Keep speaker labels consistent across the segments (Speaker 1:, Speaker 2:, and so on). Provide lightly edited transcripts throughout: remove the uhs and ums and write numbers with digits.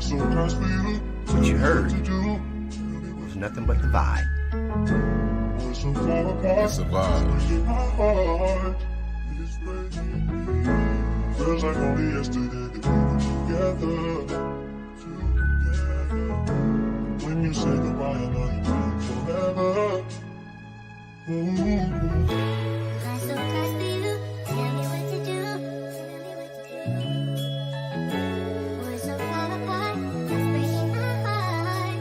Speaker 1: What you heard was nothing but the vibe.
Speaker 2: It's a vibe. Feels like only yesterday that we were together. When you say goodbye, I know you meant forever.
Speaker 3: I'm so close to you. Tell me what to do. We're so far apart. It's breaking my heart.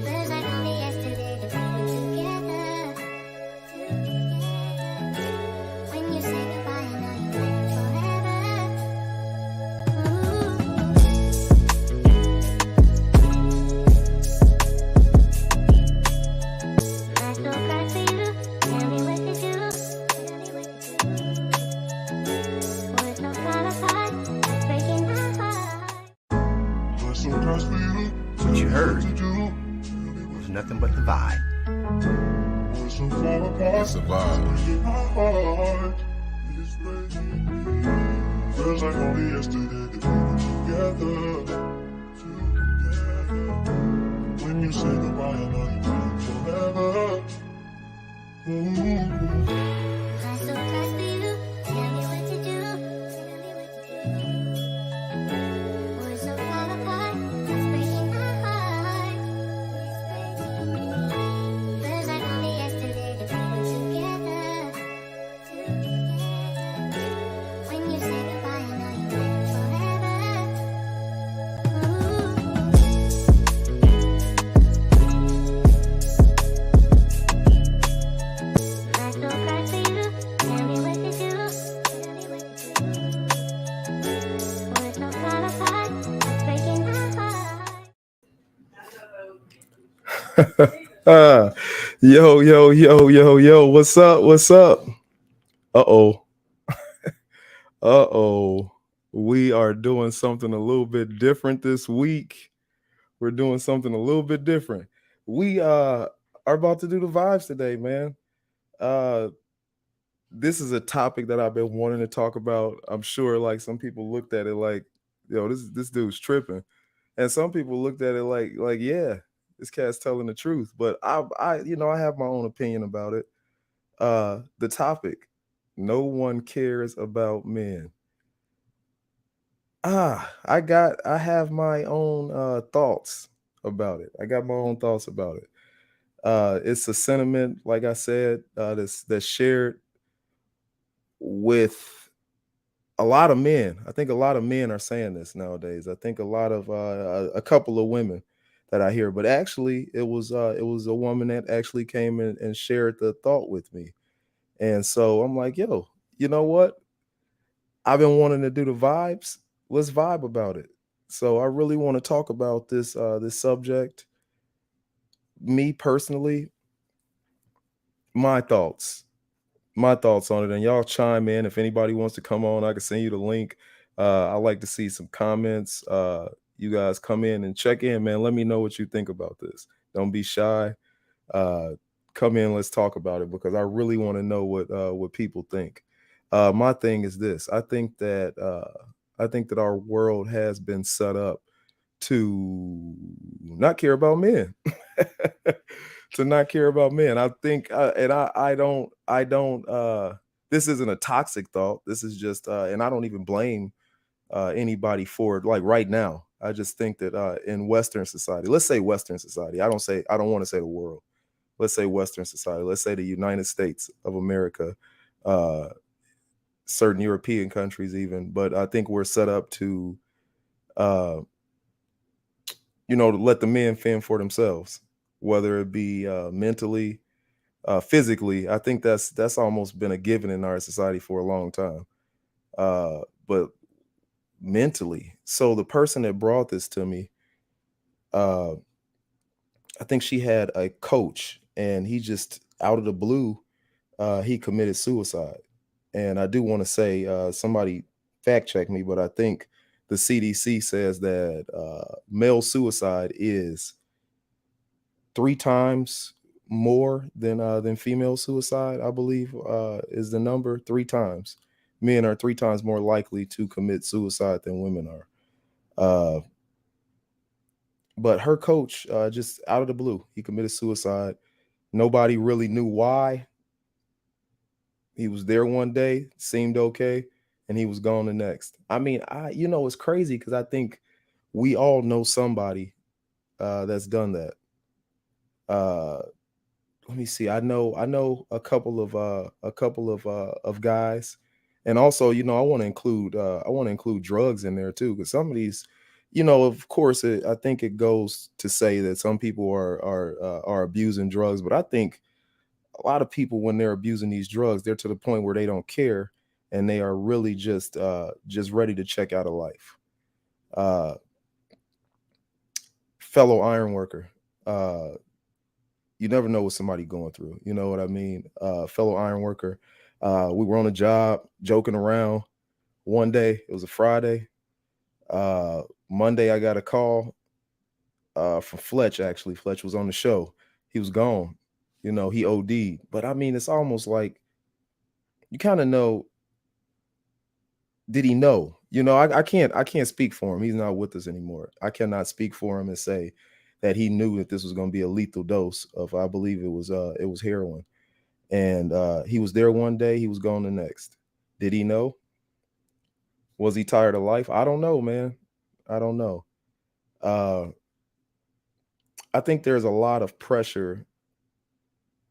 Speaker 3: Feels like only yesterday that we were together. When you say goodbye, I know you meant forever. I'm so close to you. Tell me what to do. We're so far apart. It's breaking my heart.
Speaker 2: I'm so close to you.
Speaker 1: What you heard
Speaker 2: To do.
Speaker 1: was nothing but the vibe.
Speaker 2: We're so far apart.
Speaker 4: It's a vibe.
Speaker 2: Breaking my heart. It's breaking. Feels like only yesterday that we were together. When you say goodbye, I know you meant forever.
Speaker 3: I'm so close to you. Tell me what to do. We're so far apart. It's breaking my heart. Feels like only yesterday that we were together. When you say goodbye, I know you meant forever. I'm so close to you. Tell me what to do. We're so far apart. It's breaking my heart.
Speaker 4: Yo, what's up? Uh-oh. We are doing something a little bit different this week. We're doing something a little bit different. We are about to do the vibes today, man. This is a topic that I've been wanting to talk about. I'm sure like some people looked at it like, yo, this dude's tripping. And some people looked at it like, yeah, this cat's telling the truth. But I have my own opinion about it. The topic, no one cares about men. I have my own thoughts about it. I got my own thoughts about it. It's a sentiment, like I said, that's shared with a lot of men. I think a lot of men are saying this nowadays. I think a lot of a couple of women that I hear, but actually it was a woman that actually came in and shared the thought with me. And so I'm like, yo, you know what? I've been wanting to do the vibes. Let's vibe about it. So I really want to talk about this subject. Me personally, my thoughts on it, and y'all chime in if anybody wants to come on. I can send you the link. I like to see some comments. You guys come in and check in, man. Let me know what you think about this. Don't be shy. Come in, let's talk about it, because I really want to know what people think. My thing is this: I think that our world has been set up to not care about men. To not care about men. I think, and I don't. This isn't a toxic thought. This is just, and I don't even blame anybody for it. Like right now, I just think that in Western society, let's say Western society. I don't want to say the world. Let's say Western society. Let's say the United States of America, certain European countries, even. But I think we're set up to, to let the men fend for themselves, whether it be mentally, physically. I think that's almost been a given in our society for a long time. But mentally, so the person that brought this to me, I think she had a coach, and he just out of the blue, he committed suicide. And I do want to say, somebody fact check me, but I think the CDC says that male suicide is 3 times more than female suicide. I believe is the number. 3 times. Men are 3 times more likely to commit suicide than women are. Uh, but her coach, just out of the blue, he committed suicide. Nobody really knew why. He was there one day, seemed okay, and he was gone the next. I mean, it's crazy because I think we all know somebody that's done that. Uh, Let me see. I know a couple of guys, and also, I want to include drugs in there too, because some of these, of course, I think it goes to say that some people are abusing drugs, but I think a lot of people, when they're abusing these drugs, they're to the point where they don't care, and they are really just ready to check out of life. Uh, Fellow iron worker. Uh, you never know what somebody going through. You know what I mean? Fellow iron worker. We were on a job, joking around. One day, it was a Friday. Monday, I got a call from Fletch. Actually, Fletch was on the show. He was gone. He OD'd. But I mean, it's almost like you kind of know. Did he know? I can't speak for him. He's not with us anymore. I cannot speak for him and say that he knew that this was going to be a lethal dose of, I believe it was heroin. And he was there one day, he was gone the next. Did he know? Was he tired of life? I don't know, man. I don't know. Uh, I think there's a lot of pressure.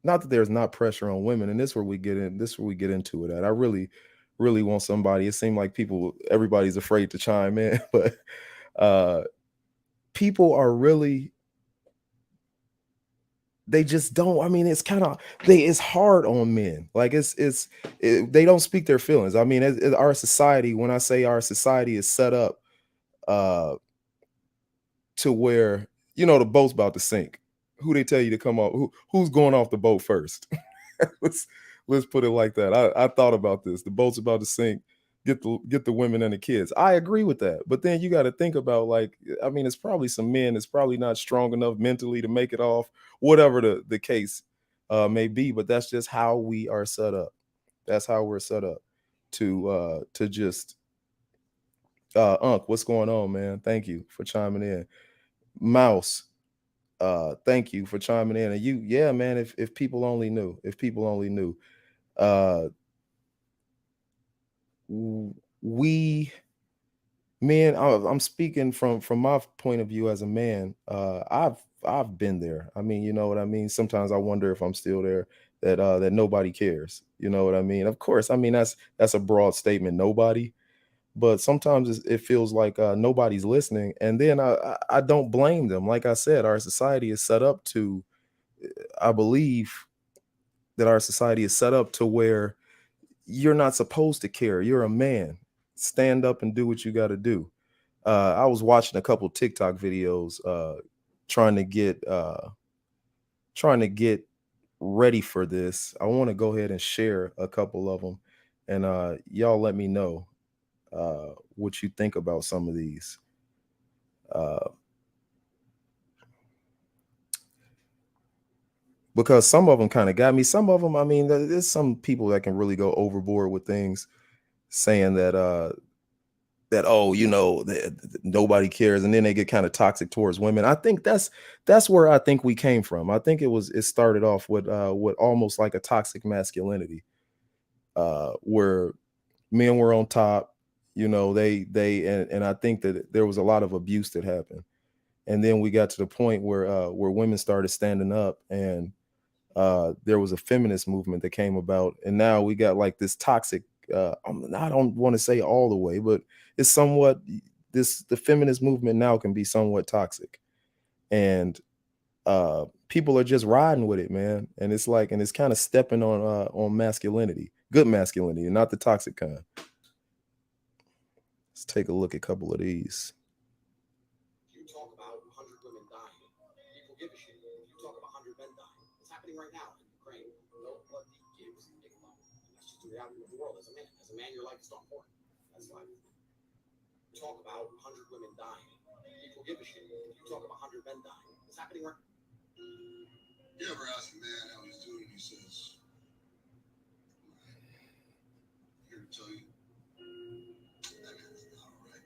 Speaker 4: Not that there's not pressure on women, and this is where we get in. This is where we get into it at. I really, really want somebody. It seemed like everybody's afraid to chime in, but uh, people are really. They just don't. I mean, it's hard on men. Like they don't speak their feelings. I mean, our society. When I say our society is set up uh to where the boat's about to sink. Who they tell you to come off? Who's going off the boat first? let's let's put it like that. I thought about this. The boat's about to sink. Get the women and the kids. I agree with that. But then you got to think about, like, I mean, it's probably some men that's probably not strong enough mentally to make it off, whatever the case may be. But that's just how we are set up. That's how we're set up to just Unc, what's going on, man? Thank you for chiming in. Mouse, thank you for chiming in. And yeah, man, if people only knew, uh we men, I'm speaking from my point of view as a man. I've been there. I mean, you know what I mean? Sometimes I wonder if I'm still there, that nobody cares. You know what I mean? Of course, I mean that's a broad statement, nobody, but sometimes it feels like nobody's listening, and then I don't blame them. Like I said, our society is set up to, I believe that our society is set up to where you're not supposed to care. You're a man. Stand up and do what you got to do. I was watching a couple TikTok videos, trying to get ready for this. I want to go ahead and share a couple of them, and y'all let me know what you think about some of these. Uh, because some of them kind of got me. Some of them, I mean, there's some people that can really go overboard with things, saying that, oh, that nobody cares, and then they get kind of toxic towards women. I think that's where I think we came from. I think it started off with almost like a toxic masculinity, where men were on top. And I think that there was a lot of abuse that happened, and then we got to the point where women started standing up, and there was a feminist movement that came about, and now we got like this toxic. I don't want to say all the way, but it's somewhat the feminist movement now can be somewhat toxic, and people are just riding with it, man. And it's kind of stepping on masculinity, good masculinity, and not the toxic kind. Let's take a look at a couple of these.
Speaker 5: You talk about 100 women dying. People give a shit. You talk about 100 men dying. It's happening right now in Ukraine. Nobody gives a fuck. That's just the reality of the world as a man. As a man, your life is not important. That's life. You talk about 100 women dying. People give a shit. You talk about 100 men dying. It's happening right now.
Speaker 2: You ever ask a man how he's doing, and he says, here to tell you, that man's not all right.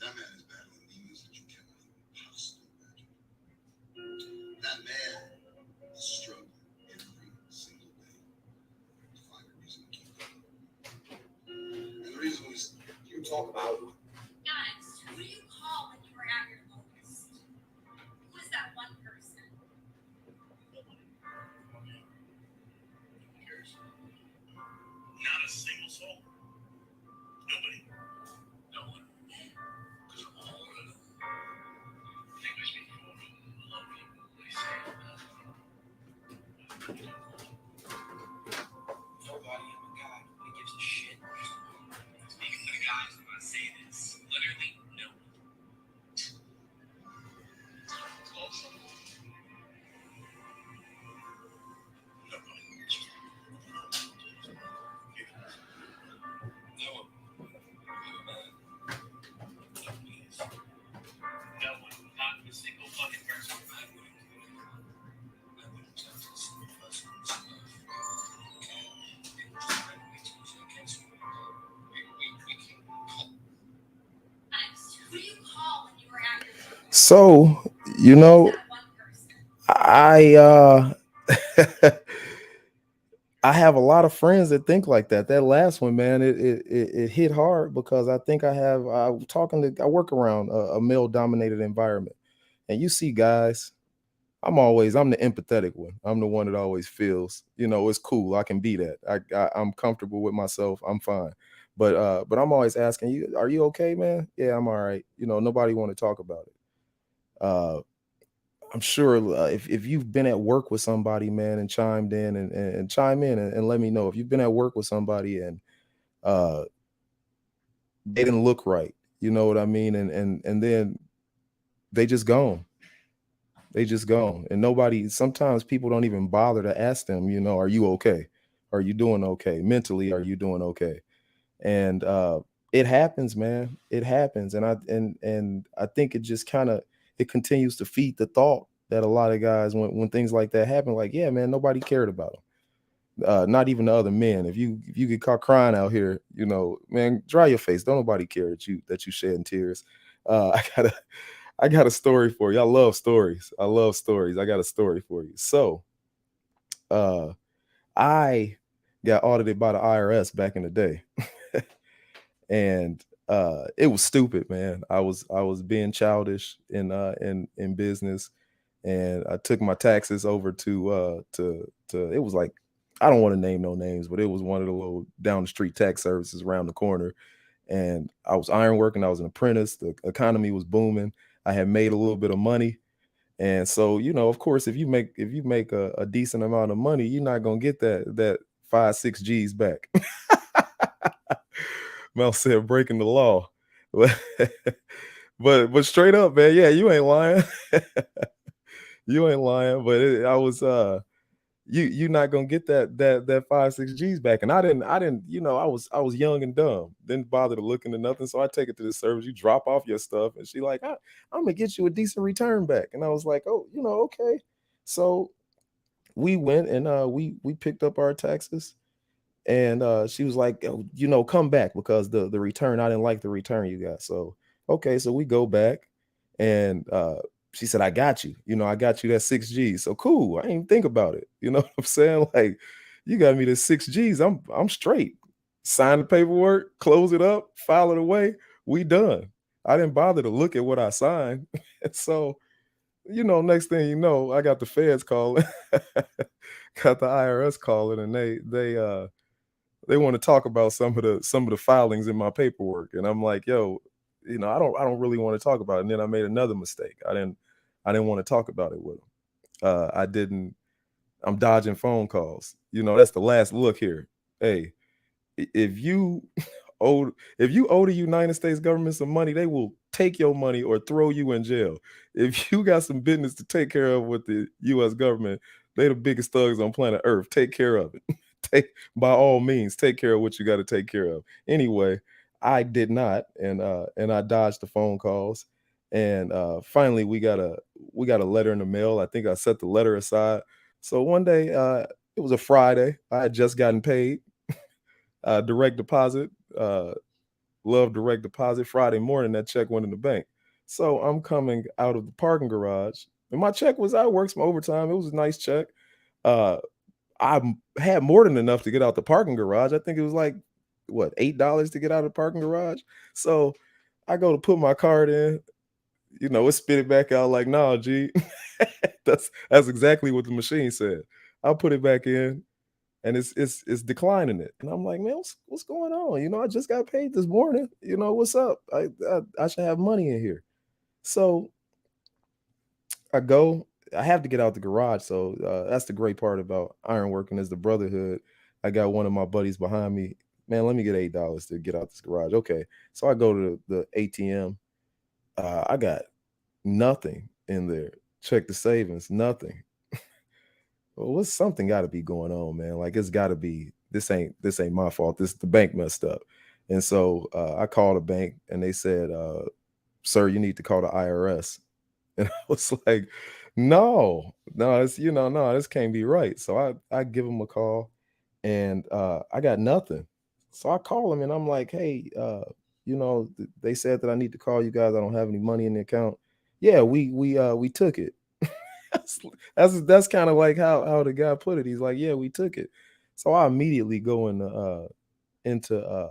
Speaker 2: That
Speaker 4: So, you know, I I have a lot of friends that think like that. That last one, man, it hit hard because I think I work around a male dominated environment, and you see guys. I'm the empathetic one. I'm the one that always feels, it's cool. I can be that. I'm comfortable with myself. I'm fine. But I'm always asking you, are you okay, man? Yeah, I'm all right. Nobody want to talk about it. Uh, I'm sure if you've been at work with somebody, man, and chimed in and chime in and let me know if you've been at work with somebody and uh, they didn't look right. You know what I mean? And then they just gone. They just gone. And nobody. Sometimes people don't even bother to ask them. Are you okay? Are you doing okay? Mentally, are you doing okay? And it happens, man. It happens, and I think it just kind of it continues to feed the thought that a lot of guys, when things like that happen, like, yeah, man, nobody cared about them. Not even the other men. If you get caught crying out here, man, dry your face. Don't nobody care that you shedding tears. I got a story for you. I love stories. I love stories. I got a story for you. So, uh, I got audited by the IRS back in the day. And it was stupid, man. I was being childish in business, and I took my taxes over to it was like, I don't want to name no names, but it was one of the little down the street tax services around the corner. And I was ironworking. I was an apprentice. The economy was booming. I had made a little bit of money. And so, of course, if you make a decent amount of money, you're not gonna get that 5, 6 G's back. Mel said breaking the law. But straight up, man, yeah, you ain't lying. You ain't lying. But I was you're not gonna get that 5, 6 G's back. And I didn't, I was young and dumb, didn't bother to look into nothing. So I take it to the service, you drop off your stuff, and she like, I'm gonna get you a decent return back. And I was like, oh, okay. So we went and we picked up our taxes, and she was like, oh, come back because the return, I didn't like the return you got. So okay, so we go back, and she said, I got you, I got you that 6 G. So cool, I didn't even think about it. You know what I'm saying? Like, you got me the 6 G's, I'm straight. Sign the paperwork, close it up, file it away, we done. I didn't bother to look at what I signed. And so, next thing you know, I got the feds calling. Got the IRS calling, and they want to talk about some of the filings in my paperwork. And I'm like, yo, I don't really want to talk about it. And then I made another mistake. I didn't want to talk about it with them. I didn't. I'm dodging phone calls. That's the last look here. Hey, if you owe the United States government some money, they will take your money or throw you in jail. If you got some business to take care of with the US government, they the biggest thugs on planet Earth. Take care of it. Take By all means, take care of what you got to take care of. Anyway, I did not, and I dodged the phone calls. And finally we got a letter in the mail. I think I set the letter aside. So one day, it was a Friday. I had just gotten paid, direct deposit. Uh, Love direct deposit. Friday morning, that check went in the bank. So I'm coming out of the parking garage, and my check was, I worked some overtime. It was a nice check. Uh, had more than enough to get out the parking garage. I think it was like, what, $8 to get out of the parking garage. So I go to put my card in. It spit it back out like, nah, G. That's exactly what the machine said. I put it back in, and it's declining it. And I'm like, man, what's going on? I just got paid this morning. What's up? I should have money in here. So I go. I have to get out the garage. So that's the great part about ironworking, is the brotherhood. I got one of my buddies behind me. Man, let me get $8 to get out this garage. Okay. So I go to the ATM. I got nothing in there. Check the savings, nothing. Well, what's something got to be going on, man? Like, it's got to be, this ain't my fault. This the bank messed up. And so I called the bank, and they said, sir, you need to call the IRS. And I was like, no, no, this can't be right. So I give them a call, and I got nothing. So I call them, and I'm like, hey, they said that I need to call you guys. I don't have any money in the account. Yeah, we took it. That's that's kind of like how the guy put it. He's like, yeah, we took it. So I immediately go into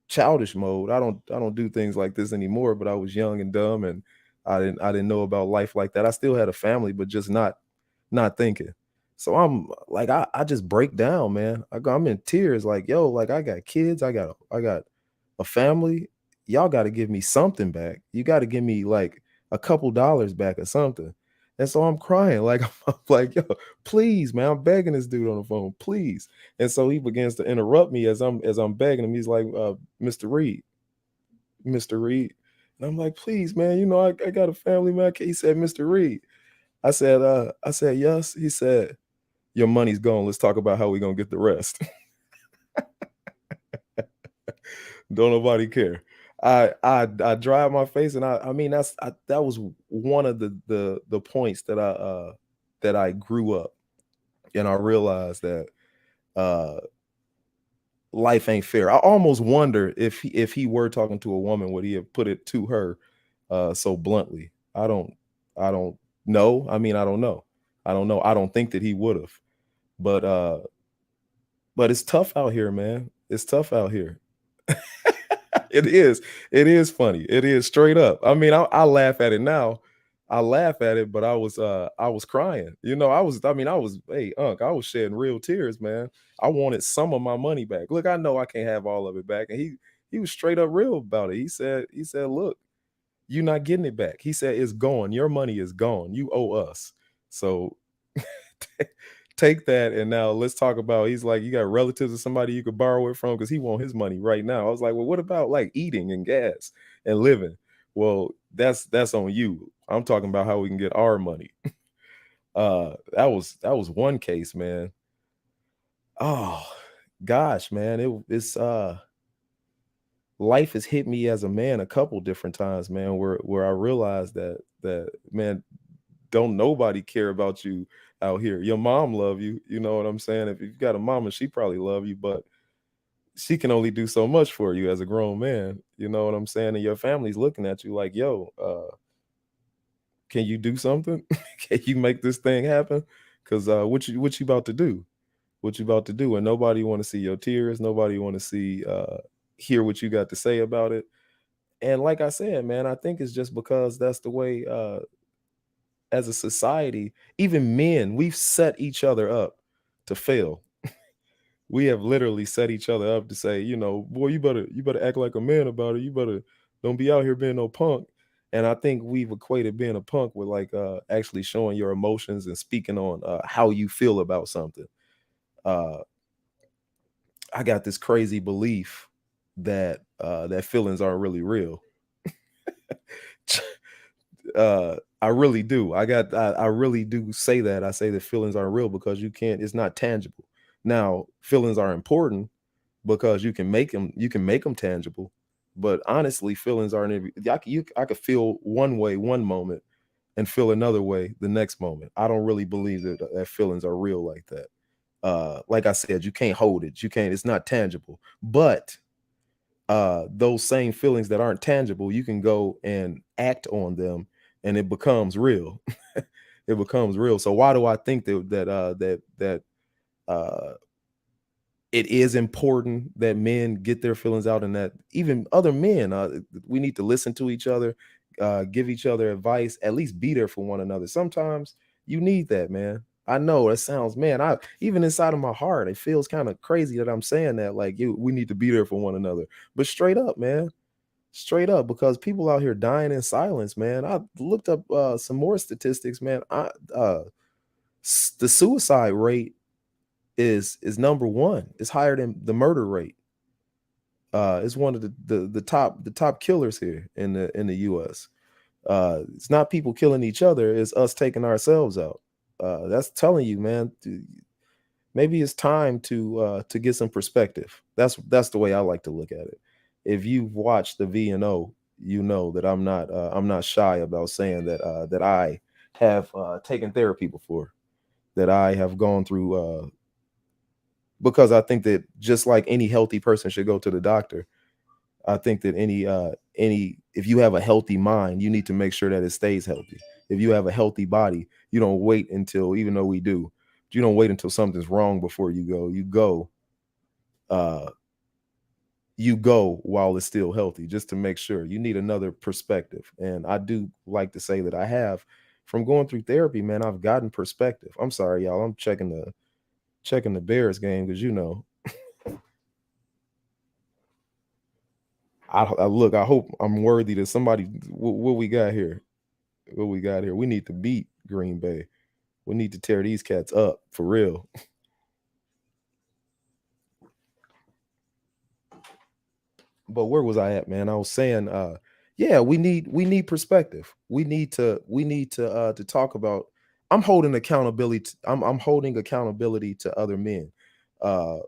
Speaker 4: childish mode. I don't do things like this anymore, but I was young and dumb and I didn't know about life like that. I still had a family, but just not thinking. So I'm like I just break down, man. I'm in tears like, yo, like I got kids, I got a family. Y'all got to give me something back. You got to give me like a couple dollars back or something. And so I'm crying like I'm like, yo, please, man, I'm begging this dude on the phone, please. And so he begins to interrupt me as I'm begging him. He's like, Mr. Reed, Mr. Reed. And I'm like, please, man, I got a family, man. He said, Mr. Reed. I said, yes. He said, your money's gone. Let's talk about how we're gonna get the rest. Don't nobody care. I dried my face, and I mean that was one of the points that I grew up, and I realized that uh life ain't fair. I almost wonder if he were talking to a woman, would he have put it to her so bluntly? I don't know. I mean, I don't know. I don't know. I don't think that he would have. But but it's tough out here, man. It's tough out here. It is. It is funny. It is straight up. I mean, I laugh at it now. I laugh at it, but I was crying. I was, Unc, I was shedding real tears, man. I wanted some of my money back. Look, I know I can't have all of it back. And he was straight up real about it. He said, look, you're not getting it back. He said, it's gone. Your money is gone. You owe us. So take that, and now let's talk about, he's like, you got relatives or somebody you could borrow it from, because he want his money right now. I was like, well, what about like eating and gas and living? Well, that's on you. I'm talking about how we can get our money. That was one case, man. Oh gosh, man, it's life has hit me as a man a couple different times, man, where I realized that man, don't nobody care about you out here. Your mom love you, you know what I'm saying? If you've got a mama, she probably love you, but she can only do so much for you as a grown man. You know what I'm saying? And your family's looking at you like, yo, can you do something? Can you make this thing happen? Because what you about to do? What you about to do? And nobody want to see your tears. Nobody want to see hear what you got to say about it. And like I said, man, I think it's just because that's the way as a society, even men, we've set each other up to fail. We have literally set each other up to say, boy, you better act like a man about it. You better don't be out here being no punk. And I think we've equated being a punk with like actually showing your emotions and speaking on how you feel about something. Uh, I got this crazy belief that feelings aren't really real. I really do. I really do say that. I say that feelings aren't real because you can't. It's not tangible. Now, feelings are important because you can make them tangible. But honestly, feelings aren't. I could feel one way one moment and feel another way the next moment. I don't really believe that feelings are real like that. Like I said, you can't hold it. You can't. It's not tangible. But those same feelings that aren't tangible, you can go and act on them, and it becomes real. It becomes real. So why do I think that uh, it is important that men get their feelings out, and that even other men, we need to listen to each other, give each other advice, at least be there for one another. Sometimes you need that, man. I know that sounds, man, I even inside of my heart, it feels kind of crazy that I'm saying that, like, we need to be there for one another. But straight up, man, straight up, because people out here dying in silence, man. I looked up some more statistics, man. The suicide rate is number one. It's higher than the murder rate. It's one of the top killers here in the US. It's not people killing each other, it's us taking ourselves out. That's telling you, man, maybe it's time to get some perspective. That's the way I like to look at it. If you've watched the V&O, you know that I'm not shy about saying that I have taken therapy before, that I have gone through because I think that just like any healthy person should go to the doctor, I think that any if you have a healthy mind, you need to make sure that it stays healthy. If you have a healthy body, you don't wait until, even though we do, you don't wait until something's wrong before you go. Uh, you go while it's still healthy, just to make sure. You need another perspective. And I do like to say that I have, from going through therapy, man, I've gotten perspective. I'm sorry, y'all. I'm checking the Bears game because I look, I hope I'm worthy to somebody. What we got here? What we got here? We need to beat Green Bay. We need to tear these cats up for real. But where was I at, man? I was saying, yeah, we need perspective. We need to talk about. I'm holding accountability. I'm holding accountability to other men. Uh,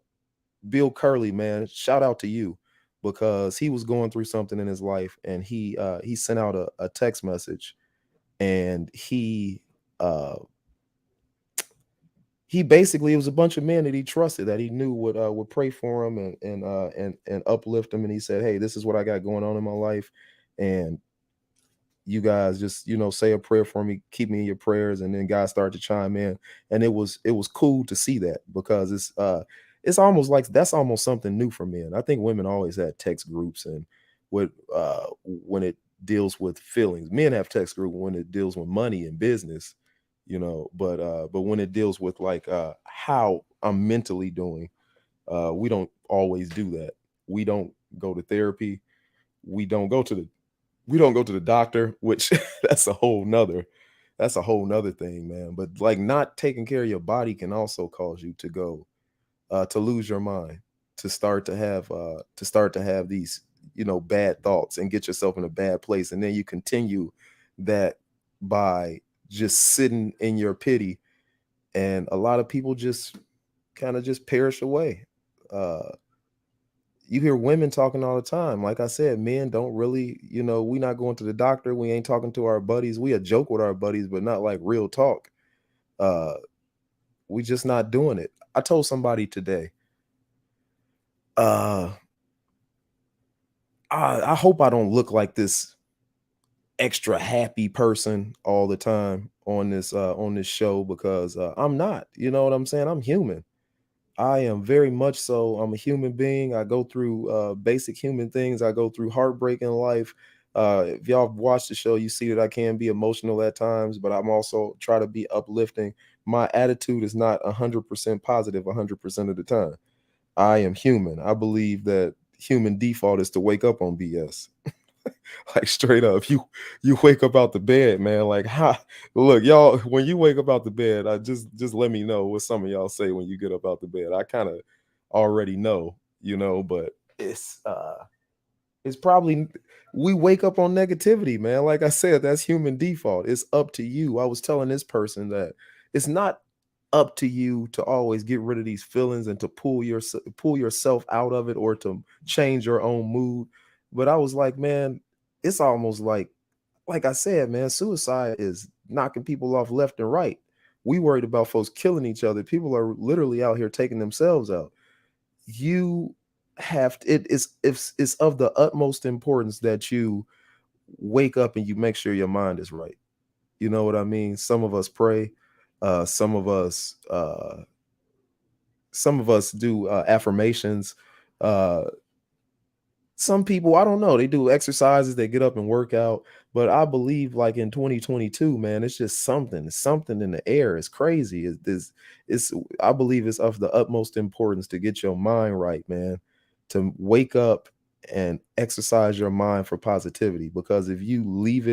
Speaker 4: Bill Curley, man, shout out to you, because he was going through something in his life, and he sent out a text message, and uh he basically, it was a bunch of men that he trusted, that he knew would pray for him and uplift him. And he said, hey, this is what I got going on in my life, and you guys just, say a prayer for me, keep me in your prayers. And then guys started to chime in, and it was cool to see that, because it's almost like that's almost something new for men. I think women always had text groups, and when it deals with feelings, men have text group when it deals with money and business, but when it deals with like how I'm mentally doing, we don't always do that. We don't go to therapy. We don't go to the we don't go to the doctor, which that's a whole nother thing, man. But like, not taking care of your body can also cause you to go to lose your mind, to start to have these, bad thoughts, and get yourself in a bad place. And then you continue that by just sitting in your pity, and a lot of people just kind of just perish away. Uh you hear women talking all the time. Like I said, men don't really, we not going to the doctor. We ain't talking to our buddies. We a joke with our buddies, but not like real talk. Uh, we just not doing it. I told somebody today, uh, I hope I don't look like this extra happy person all the time on this show, because I'm not. You know what I'm saying? I'm human. I am very much so. I'm a human being. I go through basic human things. I go through heartbreak in life. If y'all have watched the show, you see that I can be emotional at times, but I'm also try to be uplifting. My attitude is not 100% positive 100% of the time. I am human. I believe that human default is to wake up on BS. Like, straight up, you wake up out the bed, man. Like, look, y'all, when you wake up out the bed, I just let me know what some of y'all say when you get up out the bed. I kind of already know, but it's probably, we wake up on negativity, man. Like I said, that's human default. It's up to you. I was telling this person that it's not up to you to always get rid of these feelings and to pull yourself out of it, or to change your own mood. But I was like, man, it's almost like I said, man, suicide is knocking people off left and right. We worried about folks killing each other. People are literally out here taking themselves out. You it's of the utmost importance that you wake up and you make sure your mind is right. You know what I mean? Some of us pray, uh some of us uh some of us do affirmations. uh some people, I don't know, they do exercises, they get up and work out. But I believe, like, in 2022, man, it's just something in the air. It's crazy. It's I believe it's of the utmost importance to get your mind right, man, to wake up and exercise your mind for positivity. Because if you leave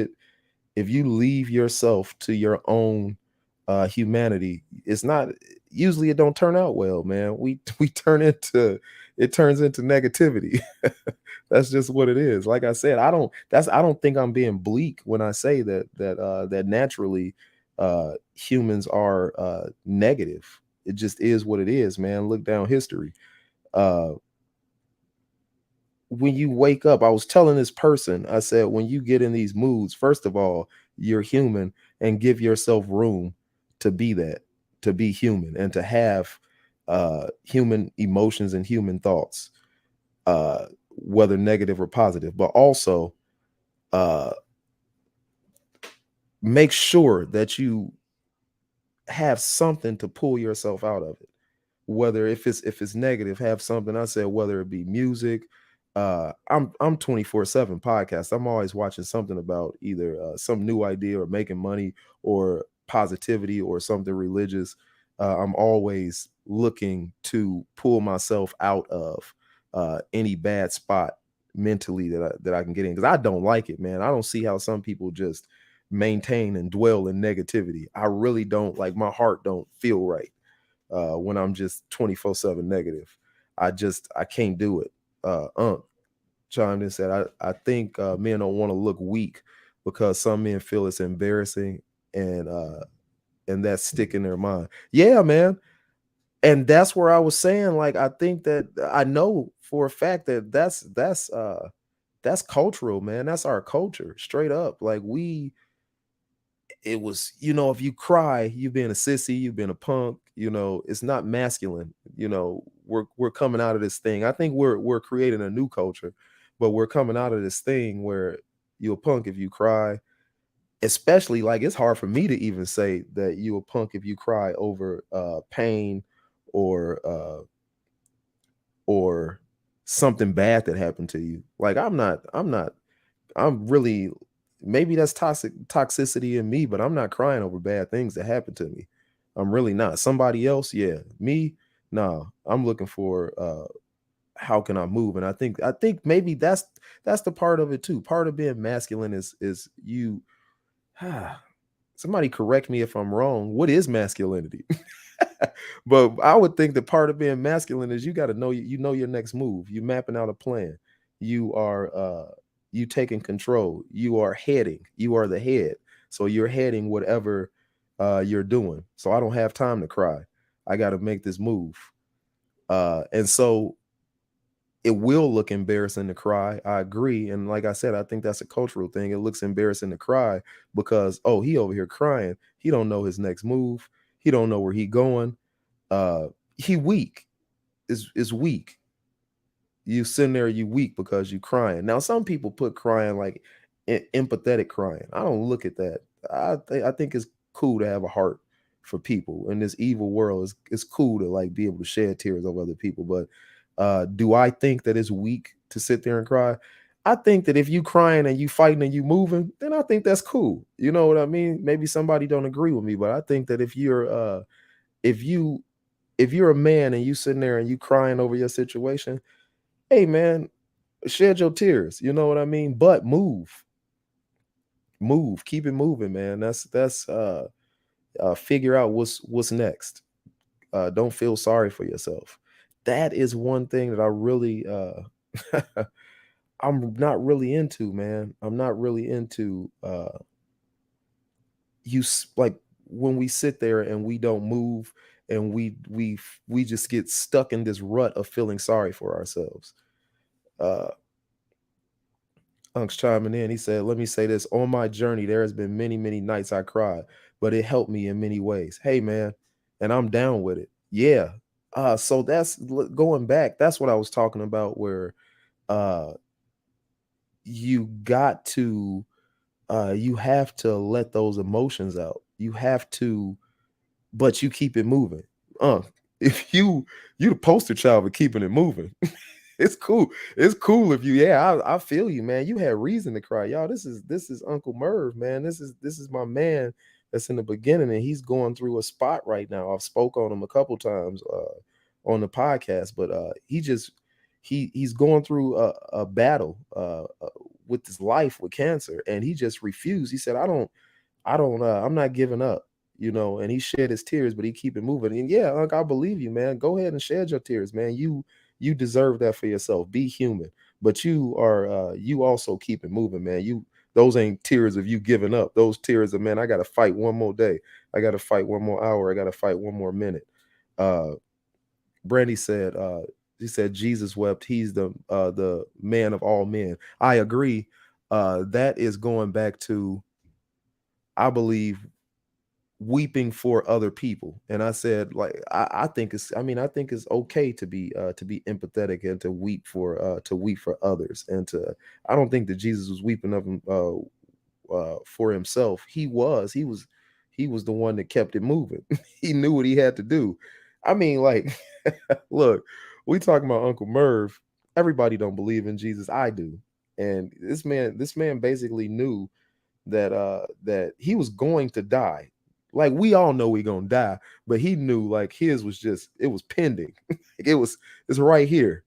Speaker 4: yourself to your own humanity, it's not, usually it don't turn out well, man. We turns into negativity. That's just what it is. Like I said, I don't think I'm being bleak when I say that naturally humans are negative. It just is what it is, man. Look down history. Uh when you wake up, I was telling this person, I said, when you get in these moods, first of all, you're human, and give yourself room to be that, to be human, and to have human emotions and human thoughts, whether negative or positive. But also, uh make sure that you have something to pull yourself out of it. Whether if it's negative, have something. I said whether it be music. I'm 24/7 podcast. I'm always watching something about either some new idea or making money or positivity or something religious. I'm always looking to pull myself out of any bad spot mentally that I can get in, because I don't like it, man. I don't see how some people just maintain and dwell in negativity. I really don't. Like, my heart don't feel right when I'm just 24/7 negative. I can't do it. Chimed in and said, I think men don't want to look weak because some men feel it's embarrassing, and that's stick in their mind. Yeah, man. And that's where I was saying, like, I think that I know for a fact that that's cultural, man. That's our culture, straight up. Like, it was, if you cry, you've been a sissy, you've been a punk, it's not masculine. We're coming out of this thing. I think we're creating a new culture, but we're coming out of this thing where you're a punk if you cry. Especially, like, it's hard for me to even say that you a punk if you cry over pain or or something bad that happened to you. Like, I'm really, maybe that's toxicity in me, but I'm not crying over bad things that happen to me. I'm really not. Somebody else, yeah. Me, nah. I'm looking for how can I move? And I think maybe that's the part of it too. Part of being masculine is you somebody correct me if I'm wrong. What is masculinity? But I would think that part of being masculine is you got to know your next move. You mapping out a plan. You are you taking control. You are heading. You are the head. So you're heading whatever you're doing. So I don't have time to cry. I got to make this move. And so it will look embarrassing to cry. I agree. And like I said, I think that's a cultural thing. It looks embarrassing to cry because, oh, he over here crying. He don't know his next move. He don't know where he going. He weak. Is weak. You sitting there, you weak because you crying. Now, some people put crying like empathetic crying. I don't look at that. I think it's cool to have a heart for people in this evil world. It's cool to, like, be able to shed tears over other people. But do I think that it's weak to sit there and cry? I think that if you crying and you fighting and you moving, then I think that's cool. You know what I mean? Maybe somebody don't agree with me, but I think that if you if you're a man and you sitting there and you crying over your situation, hey, man, shed your tears. You know what I mean? But move, keep it moving, man. That's figure out what's next. Don't feel sorry for yourself. That is one thing that I really I'm not really into, man. I'm not really into like when we sit there and we don't move, and we just get stuck in this rut of feeling sorry for ourselves. uh Unk's chiming in. He said, let me say this. On my journey, there has been many, many nights I cried, but it helped me in many ways. Hey, man, and I'm down with it. Yeah. So going back. That's what I was talking about, where uh you got to you have to let those emotions out. You have to, but you keep it moving. Uh, if you the poster child for keeping it moving. It's cool. It's cool if you, yeah, I feel you, man. You had reason to cry. Y'all, this is Uncle Merv, man. This is my man that's in the beginning, and he's going through a spot right now. I've spoke on him a couple times on the podcast, but he's going through a battle with his life with cancer, and he just refused. He said, I'm not giving up, and he shed his tears, but he keep it moving. And yeah, Unc, I believe you, man. Go ahead and shed your tears, man. You deserve that for yourself. Be human. But you also keep it moving, man. Those ain't tears of you giving up. Those tears of, man, I gotta fight one more day. I gotta fight one more hour. I gotta fight one more minute. Uh Brandy said, he said Jesus wept. He's the man of all men. I agree. That is going back to, I believe, weeping for other people. And I said, like, I think it's, I think it's okay to be empathetic and to weep for others. And to, I don't think that Jesus was weeping up for himself. He was the one that kept it moving. He knew what he had to do. I mean, like, look, we talking about Uncle Merv. Everybody don't believe in Jesus. I do. And this man basically knew that he was going to die. Like, we all know we gonna die, but he knew, like, his was just, it was pending. It's right here.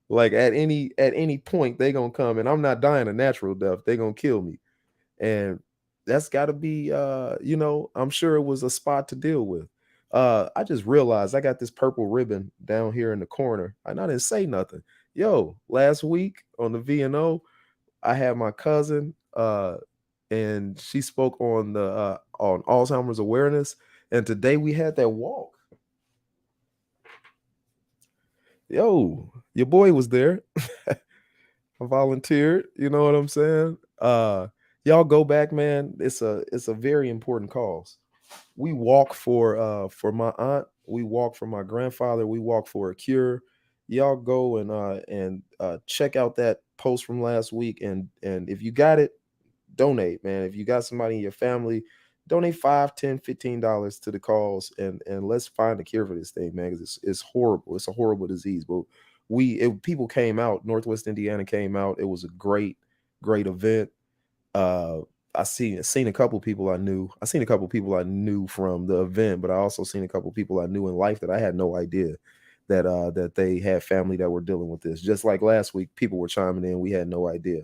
Speaker 4: Like, at any point they gonna come, and I'm not dying a natural death. They gonna kill me. And that's gotta be, I'm sure it was a spot to deal with. I just realized I got this purple ribbon down here in the corner, and I didn't say nothing. Yo, last week on the V&O, I had my cousin, and she spoke on Alzheimer's awareness. And today we had that walk. Yo, your boy was there. I volunteered. You know what I'm saying? Y'all go back, man. It's a very important cause. We walk for my aunt. We walk for my grandfather. We walk for a cure. Y'all go and check out that post from last week. And if you got it, donate, man. If you got somebody in your family, donate 5, 10, $15 to the cause, and let's find a cure for this thing, man, because it's horrible. It's a horrible disease. But people came out. Northwest Indiana came out. It was a great event. uh I seen a couple people I knew. I seen a couple people I knew from the event, but I also seen a couple people I knew in life that I had no idea that they had family that were dealing with this. Just like last week, people were chiming in. We had no idea.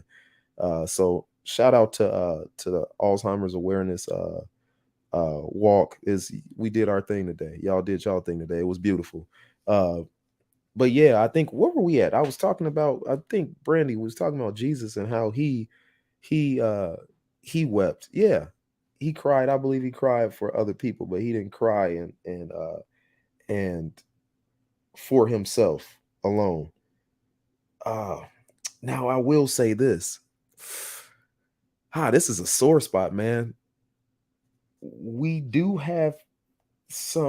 Speaker 4: So shout out to the Alzheimer's awareness walk. Is We did our thing today. Y'all did y'all thing today. It was beautiful. Uh, but yeah, I think, where were we at? I think Brandy was talking about Jesus and how he uh he wept. Yeah, he cried. I believe he cried for other people, but he didn't cry and for himself alone. Uh Now I will say this. This is a sore spot, man. We do have what's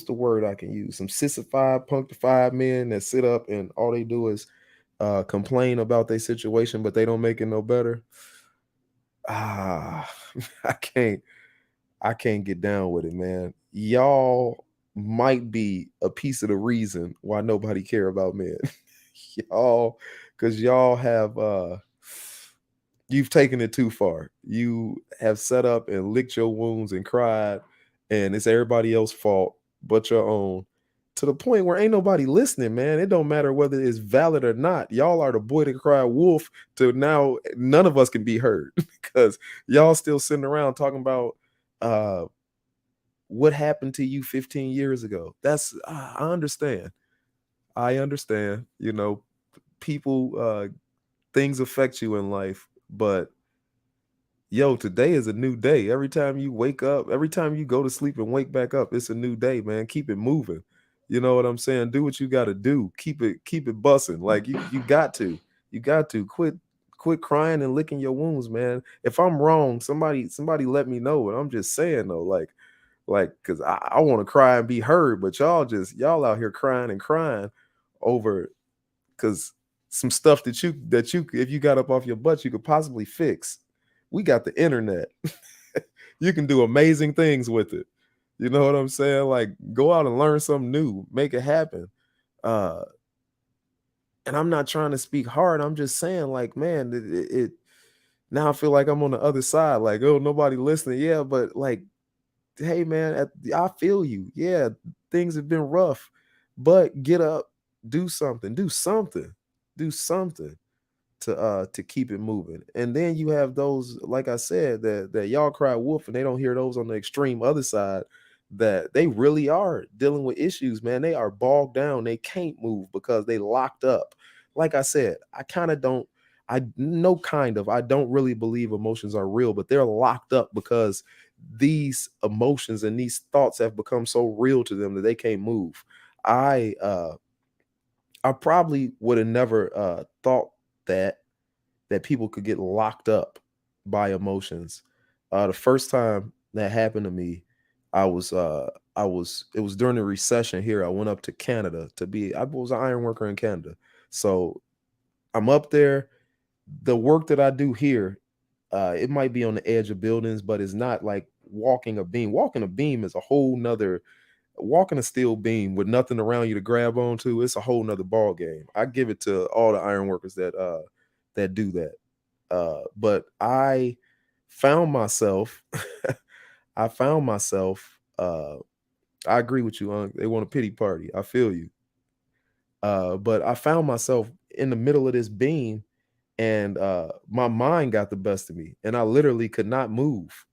Speaker 4: the word I can use? Some sissified, punctified men that sit up and all they do is complain about their situation, but they don't make it no better. Ah, I can't get down with it, man. Y'all might be a piece of the reason why nobody care about men. Y'all, because y'all have you've taken it too far. You have set up and licked your wounds and cried, and it's everybody else's fault but your own. To the point where ain't nobody listening, man. It don't matter whether it's valid or not. Y'all are the boy that cried wolf to now none of us can be heard because y'all still sitting around talking about uh what happened to you 15 years ago. I understand. I understand. People things affect you in life, but yo, today is a new day. Every time you wake up, every time you go to sleep and wake back up, it's a new day, man. Keep it moving. You know what I'm saying? Do what you got to do. Keep it bussing. Like, you got to. You got to quit crying and licking your wounds, man. If I'm wrong, somebody let me know. And I'm just saying though, because I want to cry and be heard, but y'all out here crying and crying over because some stuff that you if you got up off your butt you could possibly fix. We got the internet. You can do amazing things with it. You know what I'm saying? Like, go out and learn something new, make it happen. uh and I'm not trying to speak hard. I'm just saying, like, man, it now I feel like I'm on the other side, like, oh, nobody listening. Yeah, but like, hey, man, I feel you. Yeah, things have been rough, but get up, do something to keep it moving. And then you have those, like I said, that y'all cry wolf, and they don't hear those on the extreme other side, that they really are dealing with issues, man. They are bogged down. They can't move because they locked up. Like I said, I don't really believe emotions are real, but they're locked up because these emotions and these thoughts have become so real to them that they can't move. I probably would have never thought that people could get locked up by emotions. The first time that happened to me. I was it was during the recession here. I went up to Canada to be I was an iron worker in Canada. So I'm up there. The work that I do here, it might be on the edge of buildings, but it's not like walking a beam. Walking a beam is a whole nother walking a steel beam with nothing around you to grab onto. It's a whole nother ball game. I give it to all the iron workers that do that. But I found myself I found myself I agree with you, they want a pity party. I feel you. But I found myself in the middle of this beam, and my mind got the best of me, and I literally could not move.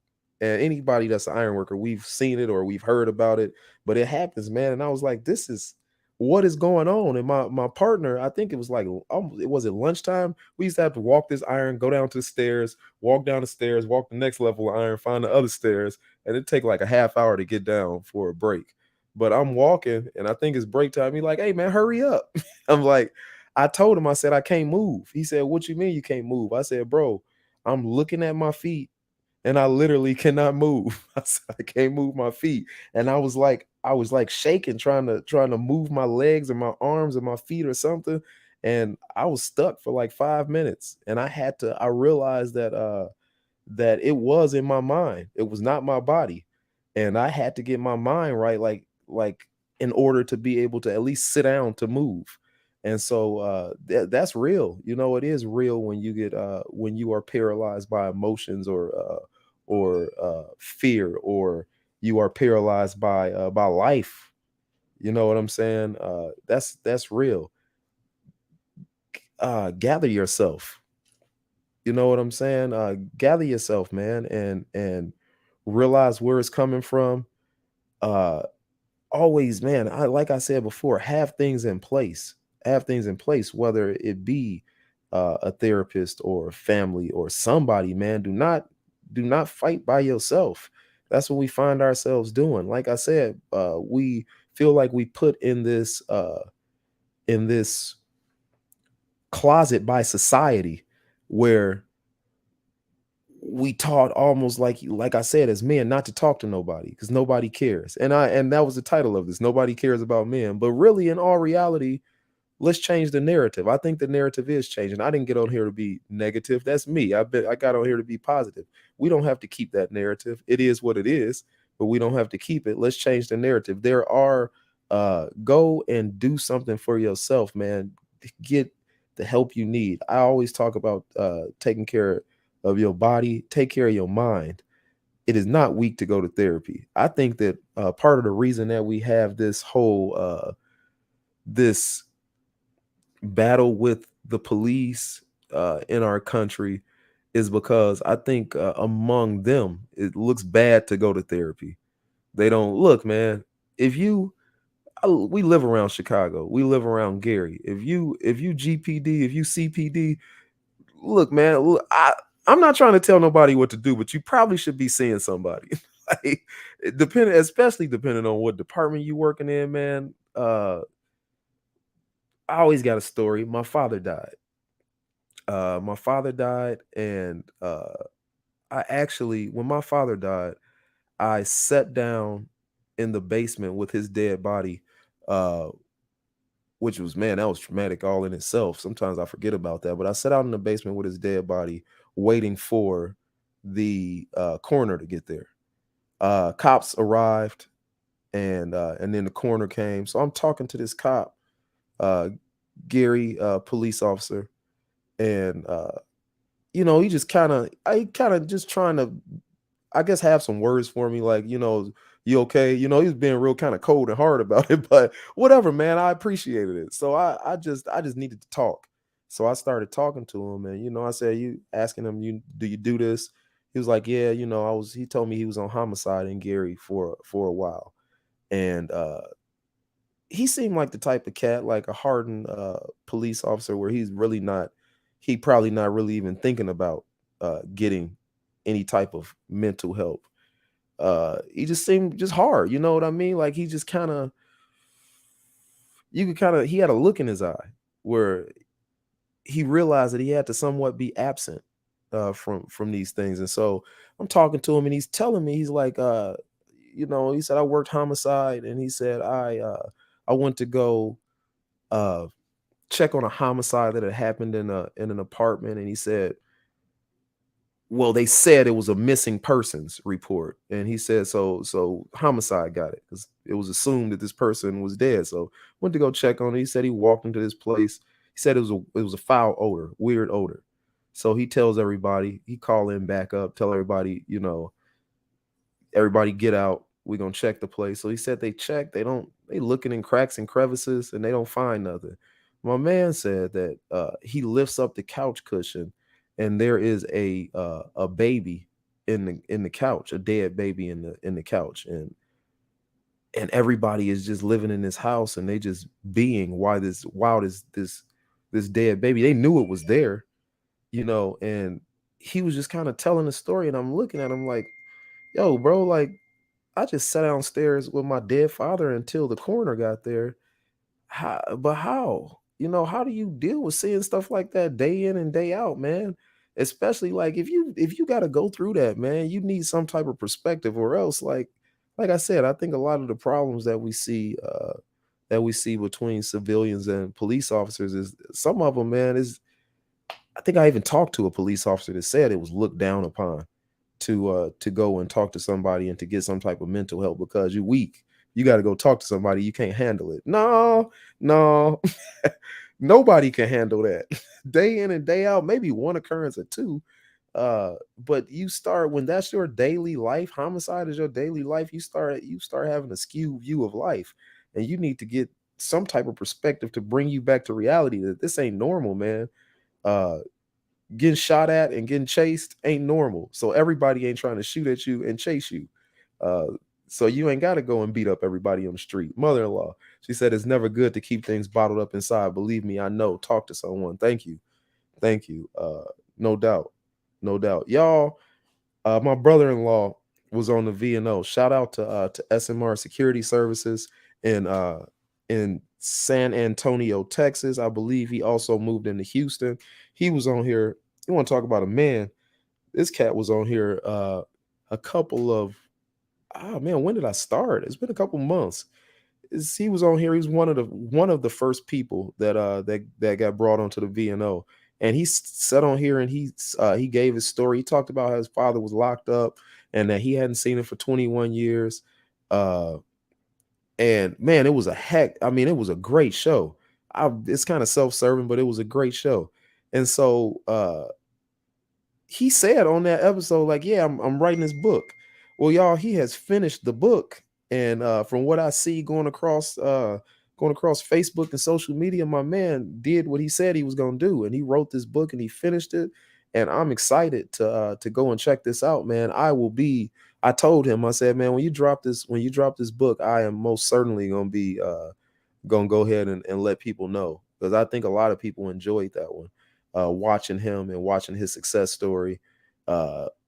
Speaker 4: And anybody that's an iron worker, we've seen it or we've heard about it, but it happens, man. And I was like, this is what is going on. And my partner, I think it was like it was at lunchtime. We used to have to walk this iron, go down to the stairs, walk down the stairs, walk the next level of iron, find the other stairs, and it'd take like a half hour to get down for a break. But I'm walking, and I think it's break time. He's like, hey man, hurry up. I'm like, I told him, I said, I can't move. He said, what you mean you can't move? I said, bro, I'm looking at my feet and I literally cannot move. I said, I can't move my feet. And I was like shaking, trying to move my legs and my arms and my feet or something. And I was stuck for like 5 minutes. And I realized that it was in my mind. It was not my body. And I had to get my mind right, like in order to be able to at least sit down to move. And so that's real. You know, it is real when you get when you are paralyzed by emotions or fear, or you are paralyzed by life. You know what I'm saying? That's real. Gather yourself. You know what I'm saying? Gather yourself, man, and realize where it's coming from. Uh, Always, man, I like I said before, have things in place. Have things in place, whether it be a therapist or family or somebody, man. Do not fight by yourself. That's what we find ourselves doing. Like I said, we feel like we put in this closet by society where we taught almost like I said, as men, not to talk to nobody because nobody cares. And that was the title of this. Nobody cares about men. But really, in all reality, let's change the narrative. I think the narrative is changing. I didn't get on here to be negative. That's me. I got on here to be positive. We don't have to keep that narrative. It is what it is, but we don't have to keep it. Let's change the narrative. There are go and do something for yourself, man. Get the help you need. I always talk about taking care of your body, take care of your mind. It is not weak to go to therapy. I think that part of the reason that we have this whole this battle with the police in our country is because I think among them it looks bad to go to therapy. They don't look, man. If you we live around Chicago, we live around Gary. If you GPD, if you CPD, look, man. I'm not trying to tell nobody what to do, but you probably should be seeing somebody. Like, especially depending on what department you working in, man. I always got a story. My father died. And I actually, when my father died, I sat down in the basement with his dead body, uh, which was, man, that was traumatic all in itself. Sometimes I forget about that, but I sat out in the basement with his dead body, waiting for the coroner to get there. Cops arrived, and then the coroner came. So I'm talking to this cop, uh, Gary, police officer, and he just kind of just trying to, I guess, have some words for me, like, you okay? He was being real kind of cold and hard about it, but whatever, man. I appreciated it. So I just needed to talk. So I started talking to him, and I said, you asking him, do you do this? He was like, yeah, he told me he was on homicide in Gary for a while. And he seemed like the type of cat, like a hardened police officer, where he probably not really even thinking about getting any type of mental help. He just seemed just hard, you know what I mean? Like, he just kind of, he had a look in his eye where he realized that he had to somewhat be absent. from these things. And so I'm talking to him, and he's telling me, he's like, he said, I worked homicide, and he said, I went to go uh check on a homicide that had happened in an apartment, and he said, well, they said it was a missing persons report, and he said, so homicide got it because it was assumed that this person was dead. So went to go check on it. He said he walked into this place. He said it was a foul odor, weird odor. So he tells everybody, he call in back up, tell everybody, everybody get out. We're gonna check the place. So he said they checked, they looking in cracks and crevices, and they don't find nothing. My man said that he lifts up the couch cushion, and there is a baby in the couch, a dead baby in the couch, and everybody is just living in this house, and they just being why this wild is this dead baby. They knew it was there, and he was just kind of telling the story, and I'm looking at him like, yo, bro, like, I just sat downstairs with my dead father until the coroner got there. But how? How do you deal with seeing stuff like that day in and day out, man? Especially like if you got to go through that, man, you need some type of perspective, or else, like I said, I think a lot of the problems that we see between civilians and police officers is some of them, man, is I think I even talked to a police officer that said it was looked down upon to go and talk to somebody and to get some type of mental help because you're weak. You got to go talk to somebody. You can't handle it. No, no, nobody can handle that. Day in and day out, maybe one occurrence or two. But you start when that's your daily life. Homicide is your daily life. You start having a skewed view of life, and you need to get some type of perspective to bring you back to reality that this ain't normal, man. Uh, Getting shot at and getting chased ain't normal. So everybody ain't trying to shoot at you and chase you. Uh, so you ain't got to go and beat up everybody on the street. Mother-in-law, she said it's never good to keep things bottled up inside. Believe me, I know. Talk to someone. Thank you. Thank you. No doubt. No doubt. Y'all, my brother-in-law was on the V&O. Shout out to SMR Security Services in San Antonio, Texas. I believe he also moved into Houston. He was on here. You want to talk about a man? This cat was on here a couple of man, when did I start? It's been a couple months. He was on here. He was one of the first people that got brought onto the V&O, and he sat on here and he gave his story. He talked about how his father was locked up and that he hadn't seen him for 21 years. And man, it was a heck. I mean, it was a great show. It's kind of self-serving, but it was a great show. And so he said on that episode, like, yeah, I'm writing this book. Well, y'all, he has finished the book, and from what I see going across Facebook and social media, my man did what he said he was going to do, and he wrote this book and he finished it. And I'm excited to go and check this out, man. I told him, I said, man, when you drop this book, I am most certainly going to be gonna go ahead and let people know, because I think a lot of people enjoyed that one, watching him and watching his success story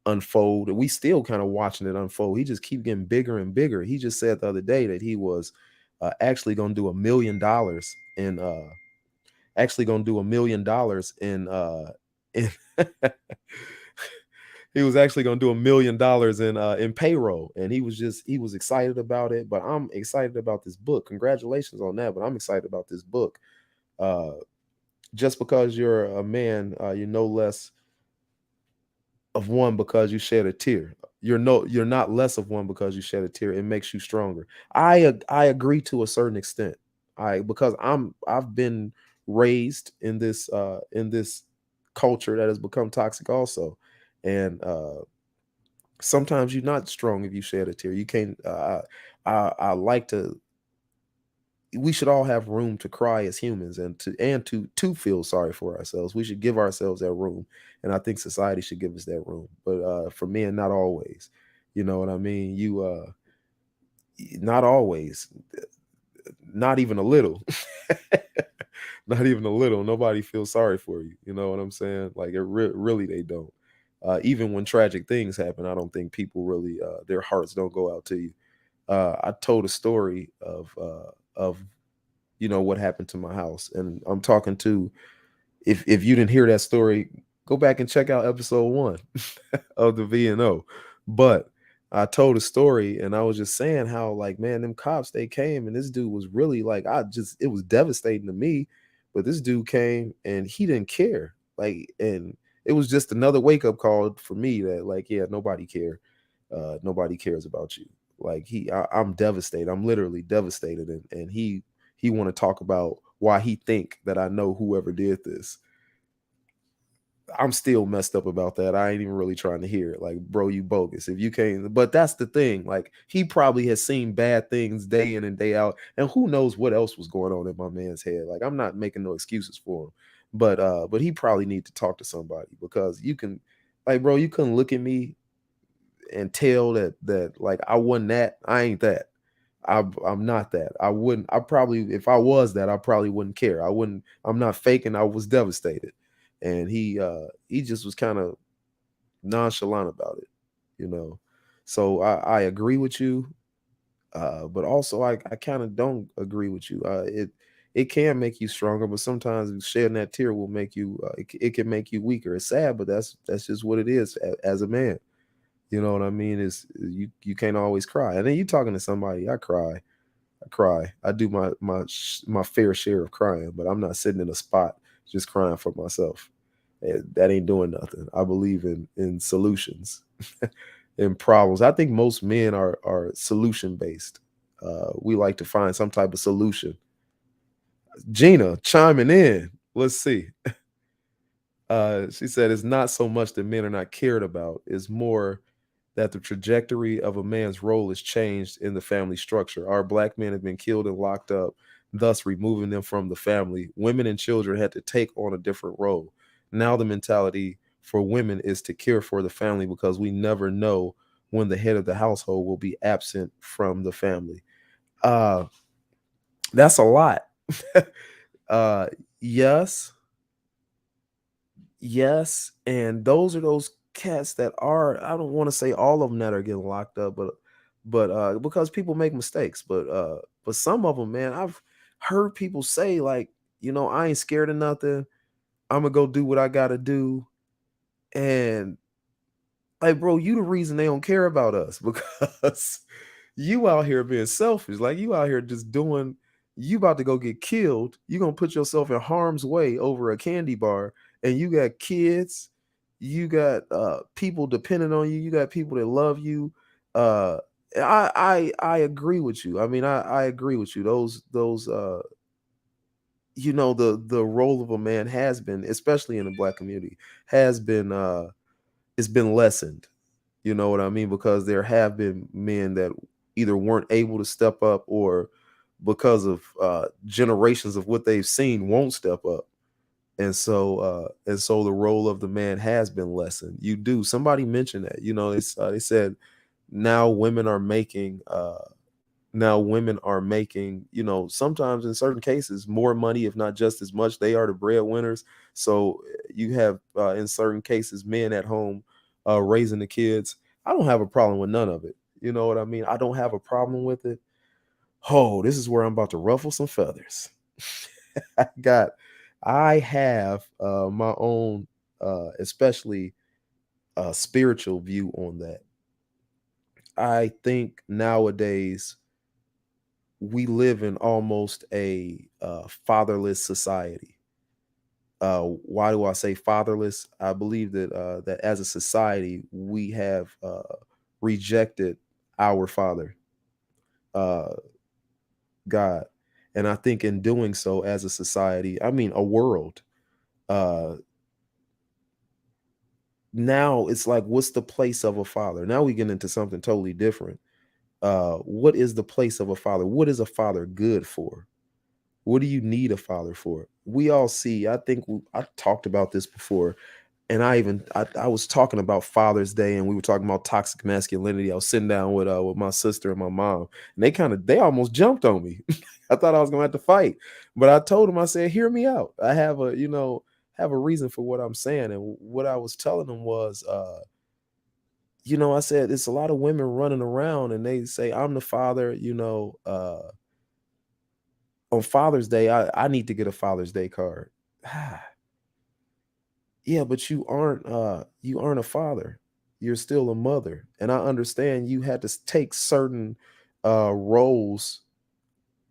Speaker 4: unfold. And we still kind of watching it unfold. He just keep getting bigger and bigger. He just said the other day that he was actually gonna do $1 million in he was actually going to do $1 million in payroll, and he was excited about it. But I'm excited about this book. Congratulations on that. But I'm excited about this book. Uh, just because you're a man, you're no less of one because you shed a tear. You're not less of one because you shed a tear. It makes you stronger. I agree to a certain extent. Because I've been raised in this culture that has become toxic also, and sometimes you're not strong if you shed a tear. You can't. I like to. We should all have room to cry as humans, and to feel sorry for ourselves. We should give ourselves that room, and I think society should give us that room. But for men, not always. You know what I mean? Not always, not even a little. Not even a little. Nobody feels sorry for you. You know what I'm saying? Like, really, they don't. Even when tragic things happen, I don't think people really their hearts don't go out to you. I told a story of what happened to my house, and I'm talking to, if you didn't hear that story, Go back and check out episode 1 of the V&O. But I told a story and I was just saying how, like, man, them cops, they came and this dude was really like, it was devastating to me. But this dude came and he didn't care. Like, and it was just another wake up call for me that, like, yeah, nobody care. Nobody cares about you. Like, I'm devastated. I'm literally devastated. And he want to talk about why he think that I know whoever did this. I'm still messed up about that. I ain't even really trying to hear it. Like, bro, you bogus. If you can't, but that's the thing. Like, he probably has seen bad things day in and day out. And who knows what else was going on in my man's head. Like, I'm not making no excuses for him. But he probably need to talk to somebody, because you can, like, bro, you couldn't look at me and tell that like I wasn't that. I ain't that. I'm not that. I probably, if I was that, I probably wouldn't care. I'm not faking. I was devastated. And he just was kind of nonchalant about it, you know. So I agree with you, but also I kind of don't agree with you. It can make you stronger, but sometimes shedding that tear will make you it can make you weaker. It's sad, but that's just what it is as a man. You know what I mean? Is you can't always cry. And then you talking to somebody, I cry. I cry. I do my fair share of crying, but I'm not sitting in a spot just crying for myself. That ain't doing nothing. I believe in solutions, in problems. I think most men are solution based. We like to find some type of solution. Gina chiming in. Let's see. She said it's not so much that men are not cared about, it's more that the trajectory of a man's role is changed in the family structure. Our black men have been killed and locked up, thus removing them from the family. Women and children had to take on a different role. Now the mentality for women is to care for the family, because we never know when the head of the household will be absent from the family. Uh that's a lot. uh yes, yes, and those are those cats that are, I don't want to say all of them that are getting locked up, but because people make mistakes, but some of them, man, I've heard people say, like, I ain't scared of nothing. I'm gonna go do what I gotta do. And, like, bro, you the reason they don't care about us, because you out here being selfish. Like, you out here just doing, you about to go get killed. You gonna put yourself in harm's way over a candy bar, and you got kids, you got people depending on you, you got people that love you. Uh I agree with you. I mean, I agree with you. Those the role of a man has been, especially in the black community, has been it's been lessened. You know what I mean? Because there have been men that either weren't able to step up, or because of generations of what they've seen won't step up. And so the role of the man has been lessened. You do. Somebody mentioned that. They said now women are making sometimes in certain cases more money, if not just as much. They are the breadwinners. So you have in certain cases men at home raising the kids. I don't have a problem with none of it. You know what I mean? I don't have a problem with it. Oh, this is where I'm about to ruffle some feathers. I got I have my own especially spiritual view on that. I think nowadays we live in almost a fatherless society. Why do I say fatherless? I believe that as a society we have rejected our Father, uh, God, and I think in doing so, as a society, I mean a world, uh, now it's like, what's the place of a father? Now we get into something totally different. What is the place of a father? What is a father good for? What do you need a father for? We all see, I think I talked about this before, and I was talking about Father's Day, and we were talking about toxic masculinity. I was sitting down with my sister and my mom, and they almost jumped on me. I thought I was gonna have to fight, but I told them, I said, hear me out. I have a reason for what I'm saying. And what I was telling them was, I said, it's a lot of women running around and they say, I'm the father, on Father's Day, I need to get a Father's Day card. yeah, but you aren't a father. You're still a mother. And I understand you had to take certain roles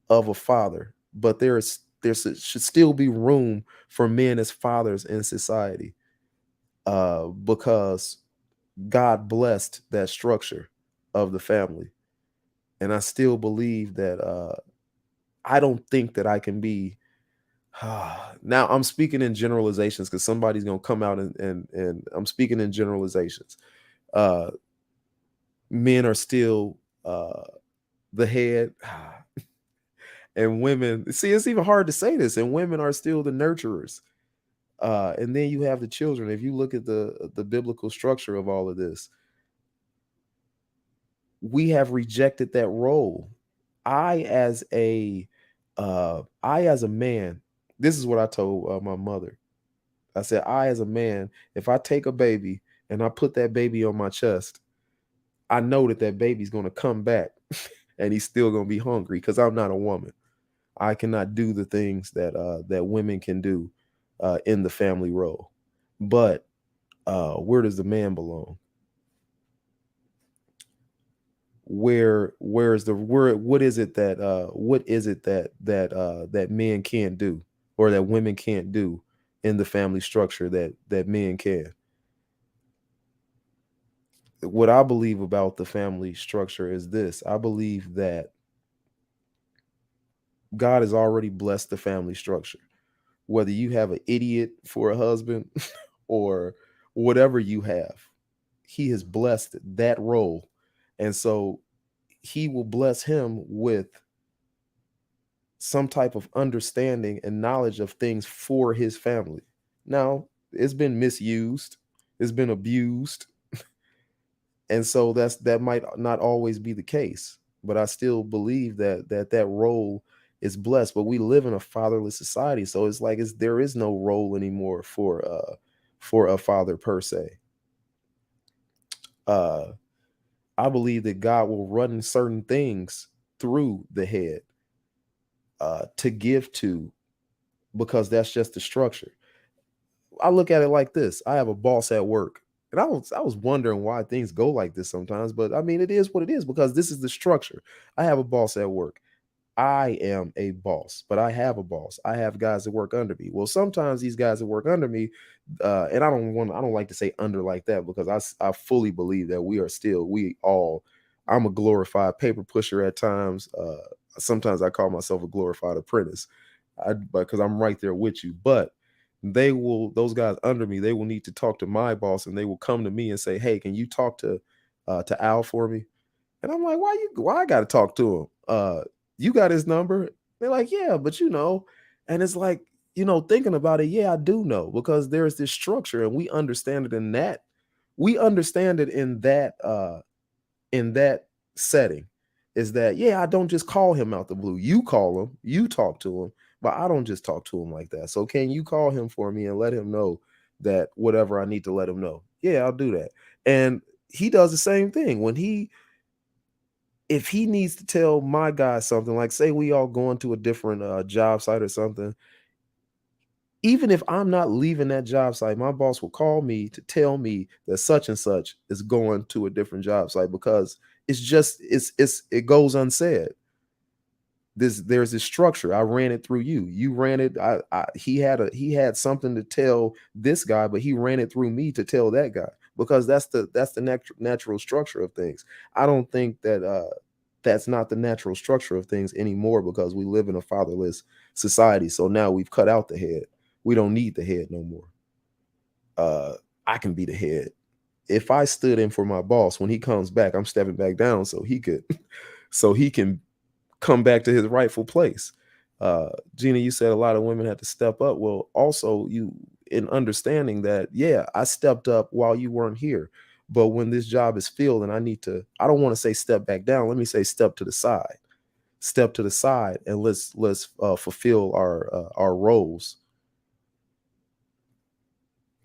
Speaker 4: of a father, but should still be room for men as fathers in society, because God blessed that structure of the family. And I still believe that I don't think that I can be now I'm speaking in generalizations because somebody's gonna come out and I'm speaking in generalizations. Uh Men are still the head, and women, see, it's even hard to say this, and women are still the nurturers. And then you have the children. If you look at the biblical structure of all of this, we have rejected that role. I as a I as a man, this is what I told my mother. I said, I as a man, if I take a baby and I put that baby on my chest, I know that that baby's going to come back and he's still going to be hungry because I'm not a woman. I cannot do the things that that women can do in the family role. But where does the man belong? Where is the where what is it that that men can't do or that women can't do in the family structure that men can? What I believe about the family structure is this. I believe that God has already blessed the family structure. Whether you have an idiot for a husband or whatever you have, he has blessed that role. And so he will bless him with some type of understanding and knowledge of things for his family. Now, it's been misused, it's been abused, and so that might not always be the case. But I still believe that role is blessed. But we live in a fatherless society, so it's like there is no role anymore for a father per se. Uh, I believe that God will run certain things through the head to give to, because that's just the structure. I look at it like this. I have a boss at work. And I was wondering why things go like this sometimes, but I mean it is what it is because this is the structure. I have a boss at work. I am a boss, but I have a boss. I have guys that work under me. Well, sometimes these guys that work under me, and I don't like to say under like that because I fully believe that we all, I'm a glorified paper pusher at times. Sometimes I call myself a glorified apprentice, because I'm right there with you. But those guys under me, they will need to talk to my boss, and they will come to me and say, "Hey, can you talk to Al for me?" And I'm like, why I gotta talk to him? You got his number? They're like, yeah, but and it's like, thinking about it, yeah, I do know because there's this structure and we understand it in that. We understand it in that setting. Is that, yeah, I don't just call him out the blue. You call him, you talk to him, but I don't just talk to him like that. So can you call him for me and let him know that whatever I need to let him know? Yeah, I'll do that. And he does the same thing when if he needs to tell my guy something, like say we all going to a different job site or something, even if I'm not leaving that job site, my boss will call me to tell me that such and such is going to a different job site because it goes unsaid. There's this structure. I ran it through you. You ran it. He had something to tell this guy, but he ran it through me to tell that guy because that's the natural structure of things. I don't think that that's not the natural structure of things anymore because we live in a fatherless society. So now we've cut out the head. We don't need the head no more. I can be the head. If I stood in for my boss when he comes back, I'm stepping back down so he could so he can come back to his rightful place. Gina, you said a lot of women had to step up. Well, also you in understanding that, yeah, I stepped up while you weren't here. But when this job is filled and I don't want to say step back down. Let me say step to the side. Step to the side and let's fulfill our roles.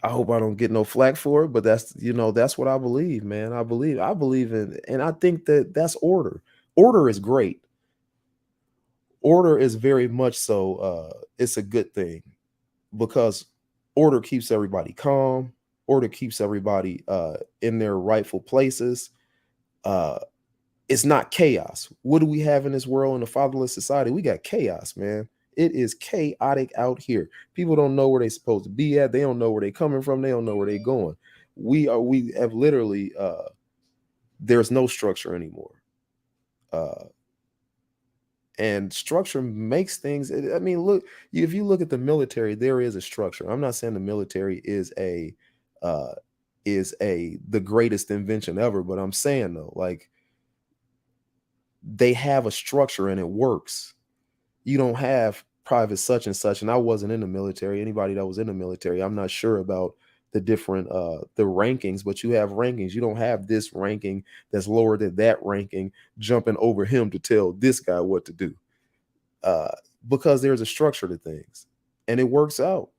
Speaker 4: I hope I don't get no flack for it, but that's what I believe, man. I believe in, and I think that that's order. Order is great. Order is very much so. It's a good thing because Order keeps everybody calm. Order keeps everybody in their rightful places. Uh, it's not chaos. What do we have in this world in a fatherless society? We got chaos, man. It is chaotic out here. People don't know where they're supposed to be at. They don't know where they're coming from. They don't know where they're going. We have literally there's no structure anymore. And structure makes things. I mean, look, if you look at the military, there is a structure. I'm not saying the military is the greatest invention ever, but I'm saying though, like, they have a structure and it works. You don't have private such and such. And I wasn't in the military. Anybody that was in the military, I'm not sure about the different the rankings, but you have rankings. You don't have this ranking that's lower than that ranking jumping over him to tell this guy what to do. Because there's a structure to things and it works out.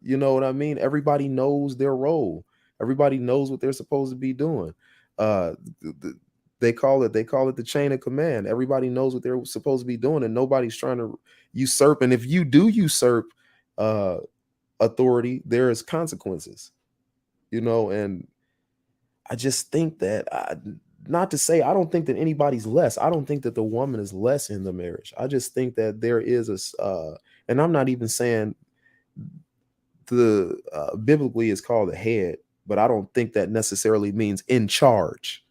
Speaker 4: You know what I mean? Everybody knows their role. Everybody knows what they're supposed to be doing. They call it the chain of command. Everybody knows what they're supposed to be doing, and nobody's trying to usurp. And if you do usurp authority, there is consequences. You know, and I just think that not to say I don't think that anybody's less. I don't think that the woman is less in the marriage. I just think that there is and I'm not even saying the biblically is called a head, but I don't think that necessarily means in charge.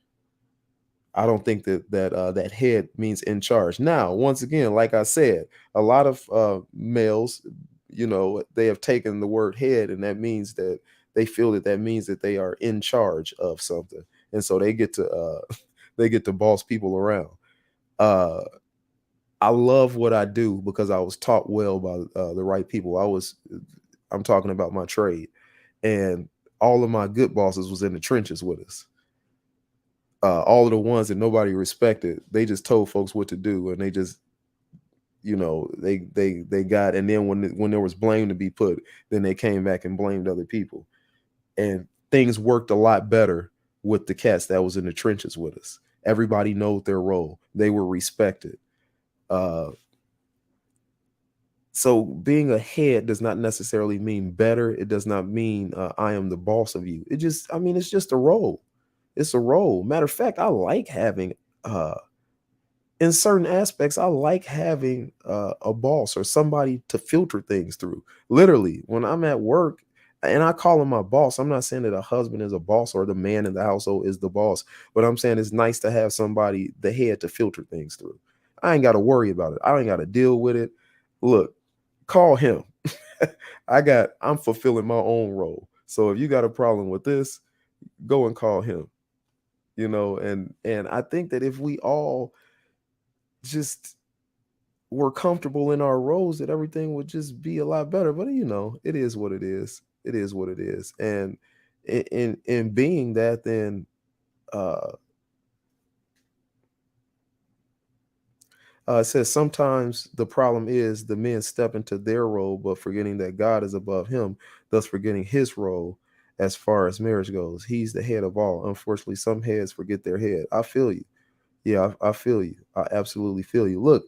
Speaker 4: I don't think that head means in charge. Now, once again, like I said, a lot of males, you know, they have taken the word head, and that means that they feel that means that they are in charge of something, and so they get to boss people around. I love what I do because I was taught well by the right people. I'm talking about my trade, and all of my good bosses was in the trenches with us. All of the ones that nobody respected, they just told folks what to do, and they just, you know, they got. And then when there was blame to be put, then they came back and blamed other people, and things worked a lot better with the cats that was in the trenches with us. Everybody knowed their role. They were respected. So being a head does not necessarily mean better. It does not mean I am the boss of you. It's just a role. It's a role. Matter of fact, I like having, in certain aspects, I like having a boss or somebody to filter things through. Literally, when I'm at work and I call him my boss, I'm not saying that a husband is a boss or the man in the household is the boss, but I'm saying it's nice to have somebody, the head, to filter things through. I ain't got to worry about it. I ain't got to deal with it. Look, call him. I'm fulfilling my own role. So if you got a problem with this, go and call him. You know, and I think that if we all just were comfortable in our roles, that everything would just be a lot better. But you know, it is what it is. It is what it is. And in being that, then it says sometimes the problem is the men step into their role, but forgetting that God is above him, thus forgetting his role as far as marriage goes. He's the head of all. Unfortunately, some heads forget their head. I feel you. Yeah, I feel you. I absolutely feel you. Look,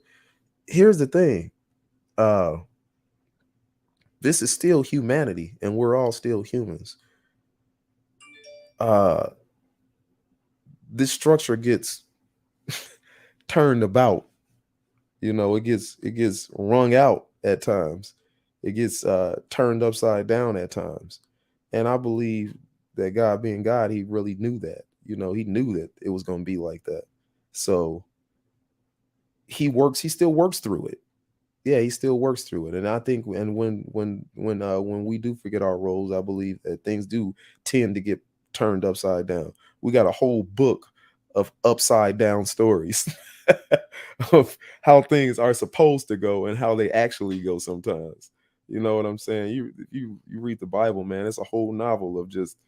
Speaker 4: here's the thing. This is still humanity, and we're all still humans. This structure gets turned about. You know, it gets wrung out at times. It gets turned upside down at times. And I believe that God being God, he really knew that. You know, he knew that it was going to be like that. So he still works through it. Yeah, he still works through it. And I think when we do forget our roles, I believe that things do tend to get turned upside down. We got a whole book of upside down stories of how things are supposed to go and how they actually go sometimes. You know what I'm saying? You read the Bible, man, it's a whole novel of just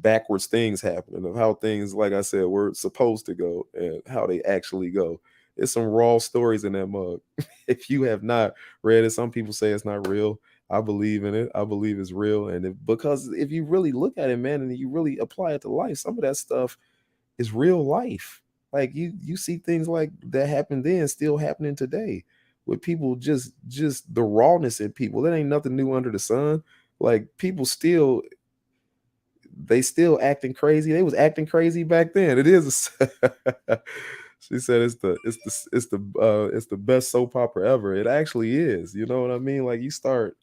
Speaker 4: backwards things happening, of how things, like I said, were supposed to go and how they actually go. It's some raw stories in that mug. If you have not read it, some people say it's not real. I believe in it. I believe it's real. And because if you really look at it, man, and you really apply it to life, some of that stuff is real life. Like you see things like that happen then still happening today with people, just the rawness in people. That ain't nothing new under the sun. Like people still, they still acting crazy. They was acting crazy back then. It is. She said it's the best soap opera ever. It actually is. You know what I mean? Like you start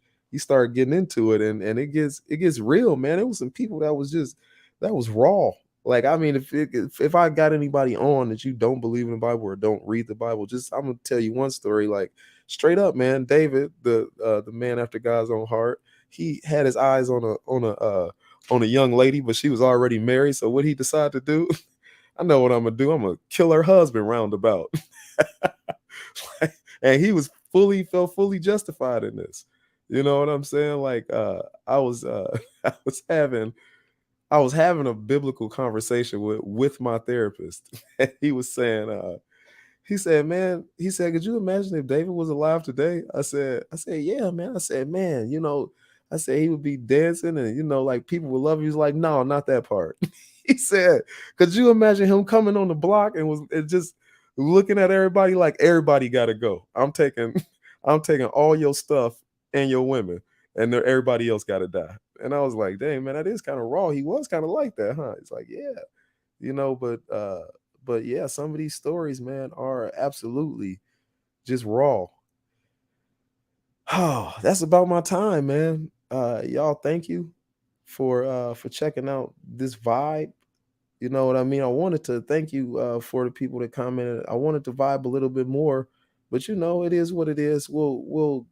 Speaker 4: getting into it, and it gets real, man. It was some people that was just that was raw. Like I mean, if I got anybody on that you don't believe in the Bible or don't read the Bible, just I'm gonna tell you one story. Like straight up, man. David, the man after God's own heart, he had his eyes on a young lady, but she was already married. So what he decided to do, I know what I'm gonna do. I'm gonna kill her husband roundabout. And he was felt fully justified in this. You know what I'm saying? Like I was I was having a biblical conversation with my therapist. He was saying, he said, man, he said, could you imagine if David was alive today? I said, yeah, man. I said, man, you know, I said he would be dancing and you know, like people would love you. He's like, no, not that part. He said, could you imagine him coming on the block and just looking at everybody like everybody gotta go. I'm taking I'm taking all your stuff and your women, and everybody else gotta die. And I was like, dang, man, that is kind of raw. He was kind of like that, huh? It's like, yeah, you know, but yeah, some of these stories, man, are absolutely just raw. Oh, that's about my time, man. Y'all, thank you for checking out this vibe. You know what I mean? I wanted to thank you for the people that commented. I wanted to vibe a little bit more, but you know, it is what it is. We'll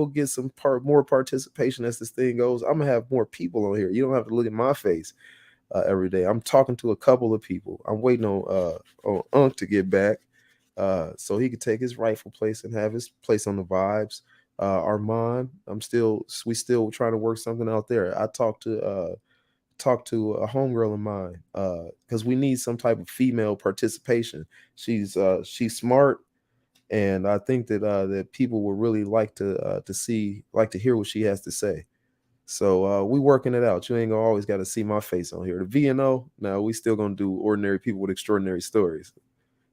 Speaker 4: get some more participation as this thing goes. I'm gonna have more people on here. You don't have to look at my face every day. I'm talking to a couple of people. I'm waiting on Unc to get back so he could take his rightful place and have his place on the vibes. Armand, we still trying to work something out there. I talked to a homegirl of mine because we need some type of female participation. She's smart, and I think that people would really like to hear what she has to say. So we working it out. You ain't gonna always got to see my face on here. The V&O, now we still gonna do ordinary people with extraordinary stories.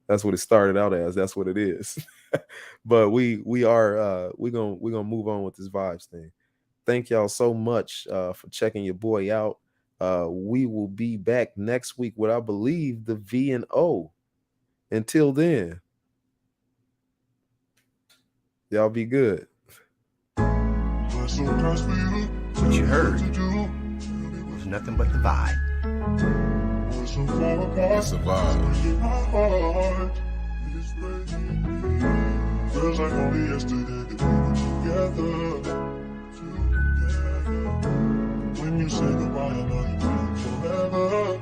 Speaker 4: That's what it started out as. That's what it is. But we gonna move on with this vibes thing. Thank y'all so much for checking your boy out. We will be back next week with, I believe, the V&O. Until then, y'all be good.
Speaker 1: What you heard was nothing but the vibe.
Speaker 2: It's a vibe. Feels like only yesterday that we were together. When you say goodbye, I know you mean forever.